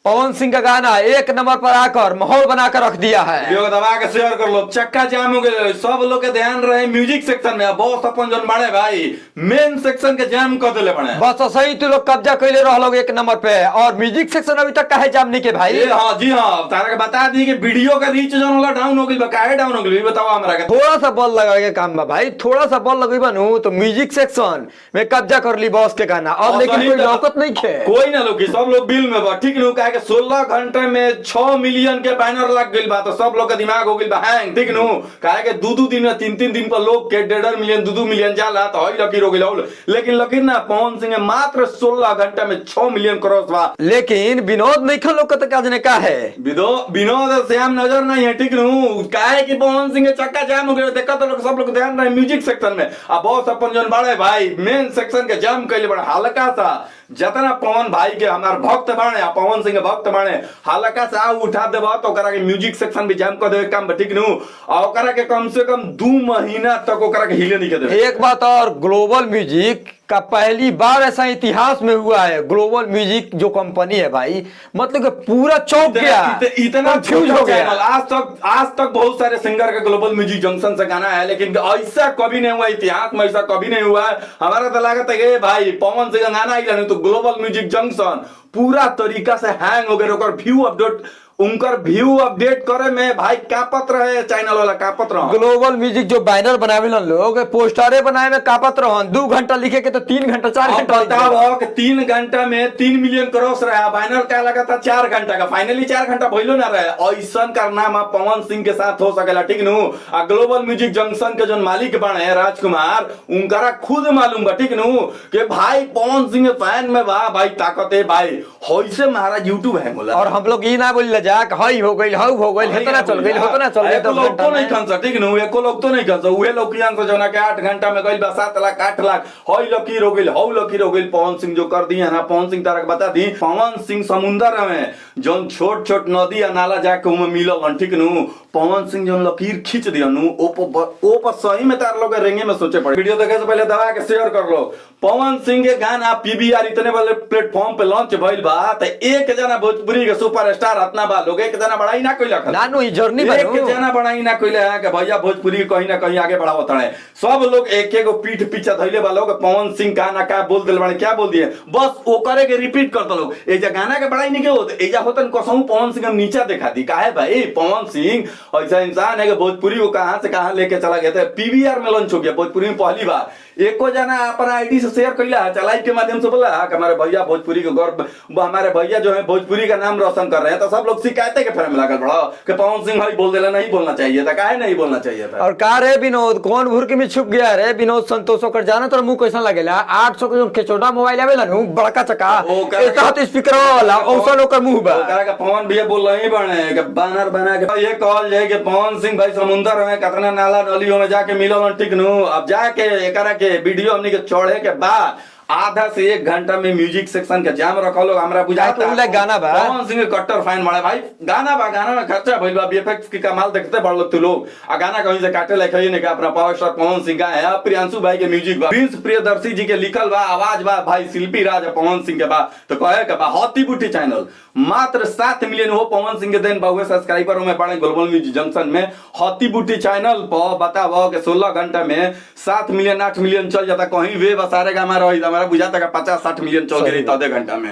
पवन सिंह का गाना एक नंबर पर आकर माहौल बनाकर रख दिया है। वीडियो को दबा के शेयर कर लो, चक्का जाम हो गए। सब लोग के ध्यान रहे म्यूजिक सेक्शन में, बॉस अपन जन बने भाई मेन सेक्शन के जाम कर दिले बने। बस सही तू लोग कब्जा कैले रह लोग एक नंबर पे, और म्यूजिक सेक्शन अभी तक काहे जाम नहीं के भाई। हाँ जी हाँ, तारा के बता दी कि वीडियो का रीच जन होला डाउन हो गई, काहे डाउन हो गई बताओ हमरा के। थोड़ा सा बॉल लगा के काम में भाई, थोड़ा सा बॉल लगेबा नु तो म्यूजिक सेक्शन में कब्जा कर ली बॉस के गाना। अब लेकिन कोई लौकत नहीं खे, कोई ना लोग, सब लोग बिल में बा ठीक नु, काहे के 16 घंटे में 6 मिलियन के बैनर लग गइल बा, तो सब लोग का दिमाग हो गइल बा हैंग ठीक नु। काहे के 2-2 दिन में 3-3 दिन पर लोग के 1.5 मिलियन 2-2 मिलियन जाला, तो हई लकीर हो गइल। लेकिन लकीर ना, पवन सिंह मात्र 16 घंटे में 6 मिलियन क्रॉस बा। लेकिन विनोद नहीं खा लोग का काजने का है, विनोद श्याम नजर नहीं है ठीक नु। काहे कि पवन सिंह के चक्का जाम हो गए, देखा तो लोग सब लोग ध्यान रहे म्यूजिक सेक्शन में। अब बॉस अपन जन बड़े भाई मेन सेक्शन के जाम कैले बड़ा हल्का सा, जतना पवन भाई के हमार भक्त बाणे, पवन सिंह के भक्त बाणे, हल्का सा उठा देबा तो ओकरा के म्यूजिक सेक्शन भी जाम कर देवे काम ठीक नु। और ओकरा के कम से कम 2 महीना तक ओकरा के हिले नहीं कर देवे। एक बात और, ग्लोबल म्यूजिक का पहली बार ऐसा इतिहास में हुआ है। ग्लोबल म्यूजिक जो कंपनी है भाई, मतलब कि पूरा चौंक गया, इतना फ्यूज हो गया। आज तक बहुत सारे सिंगर के ग्लोबल म्यूजिक जंक्शन से गाना है, लेकिन ऐसा कभी नहीं हुआ, इतिहास में ऐसा कभी नहीं हुआ है। हमारा तो लागत है भाई पवन सिंह का गाना ही तो ग्लोबल म्यूजिक जंक्शन पूरा तरीका से हैंग हो गया। व्यू अपडेट उनकर व्यू अपडेट करे में भाई कापत रहे, चैनल वाला कापत रहे। ग्लोबल म्यूजिक जो बैनर बनावे लोग, पोस्टरे बनाए में कापत रहो। 2 घंटा लिखे के तो 3 घंटा 4 घंटा बताओ कि 3 घंटा में 3 मिलियन क्रॉस रहा, बैनर क्या लगा था 4 घंटा का, फाइनली 4 घंटा भइलो ना रहे। ऐसा कारनामा पवन सिंह के साथ हो सकेला ठीक नु। आ ग्लोबल म्यूजिक जंक्शन के जो मालिक बने राजकुमार, उनका खुद मालूम बा ठीक नु कि भाई पवन सिंह फैन में बा भाई ताकत है भाई, होइसे महाराज यूट्यूब है बोला। और हम लोग ये ना बोल जा हई हो गई हऊ हो गई, इतना चल गई उतना चल गई, 10 घंटा नहीं खनसा ठीक नु। एको लोग तो नहीं खनसा, उहे लोग कियान से जना के 8 घंटा में गइल बा 7 लाख 8 लाख, हई लकीर हो गइल हऊ लकीर हो गइल। पवन सिंह जो कर दिया ना, पवन सिंह तारक बता दी, पवन सिंह समुंदर में जोन छोट छोट नदी या नाला जाके उमे मिलल ठीक नु, पवन सिंह जोन लकीर खींच दिया नु, ओ पर सही में तार लोग रेंगे में सोचे पड़े। वीडियो देखे से पहले दबा के शेयर कर लो। पवन सिंह के गाना पीवीआर इतने बड़े प्लेटफॉर्म पे लॉन्च भइल बा, त एक जना भोजपुरी के सुपरस्टार अपना बा लोग, एक जना बड़ाई ना कोइला नानू ई जर्नी में एक जना बड़ाई ना कोइला के भैया भोजपुरी कहीं ना कहीं आगे बढ़ावत है। सब लोग एक एक पीठ पीछे धइले बा लोग, पवन सिंह गाना का बोल दिल बने, क्या बोल दिए बस वो करे के रिपीट करता लोग। एजा गाना के बड़ाई नहीं के होत, एजा होतन कसम पवन सिंह हम नीचा दिखा दी। काहे भाई पवन सिंह ऐसा इंसान है कि भोजपुरी को कहां से कहां लेके चला गया था। पीवीआर में लॉन्च हो गया भोजपुरी में पहली बार, एको जना अपना आईडी से शेयर कैला, चलाई के माध्यम से बोला कि हमारे भैया भोजपुरी के गर्व, हमारे भैया जो है भोजपुरी का नाम रोशन कर रहे हैं। तो सब लोग शिकायतें के फेर में लागल बड़ा कि पवन सिंह भाई बोल देला, नहीं बोलना चाहिए था, काहे नहीं बोलना चाहिए था। और का रे विनोद कौन भुरकी में छुप गया रे विनोद संतोष ओकर जाना तो मुंह कैसा लगेला। 800 के जो खेचोड़ा मोबाइल आवेला नु बड़का चका ऐसा तो स्पीकर वाला औसन ओकर मुंह बा। ओकरा का पवन भैया बोल रहे बने कि बैनर बना के ये कहल जाए कि पवन सिंह भाई समुंदर में कितना नाला नलियों में जाके मिलल ठीक नु। अब जाके एकरा के वीडियो हमनी के चढ़े के बाद आधा से 1 घंटा में म्यूजिक सेक्शन के जाम रखल लोग। हमरा बुझाता है गाना बा, पवन सिंह के कट्टर फैन बड़ा भाई। गाना बा, गाना में खर्चा भइल बा, वीएफएक्स की कमाल देखते बड़ लोग तू लोग। आ गाना कहीं से काटे लिखे नहीं, अपना पावर स्टार पवन सिंह का है, प्रियांशु भाई के म्यूजिक बा, प्रिंस प्रियदर्शी जी के लिखल बा, आवाज बा भाई शिल्पी राज पवन सिंह के बा। तो कहे के बा हॉटी बूटी चैनल मात्र 7 मिलियन हो पवन सिंह के दिन बहुए सब्सक्राइबर में पड़े ग्लोबल म्यूजिक जंक्शन में। हॉटी बूटी चैनल पर बताओ कि 16 घंटा में 7 मिलियन 8 मिलियन चल जाता। कहीं वे बसारे का हमारा बुझाता 50-60 मिलियन चल गई आधे घंटा में।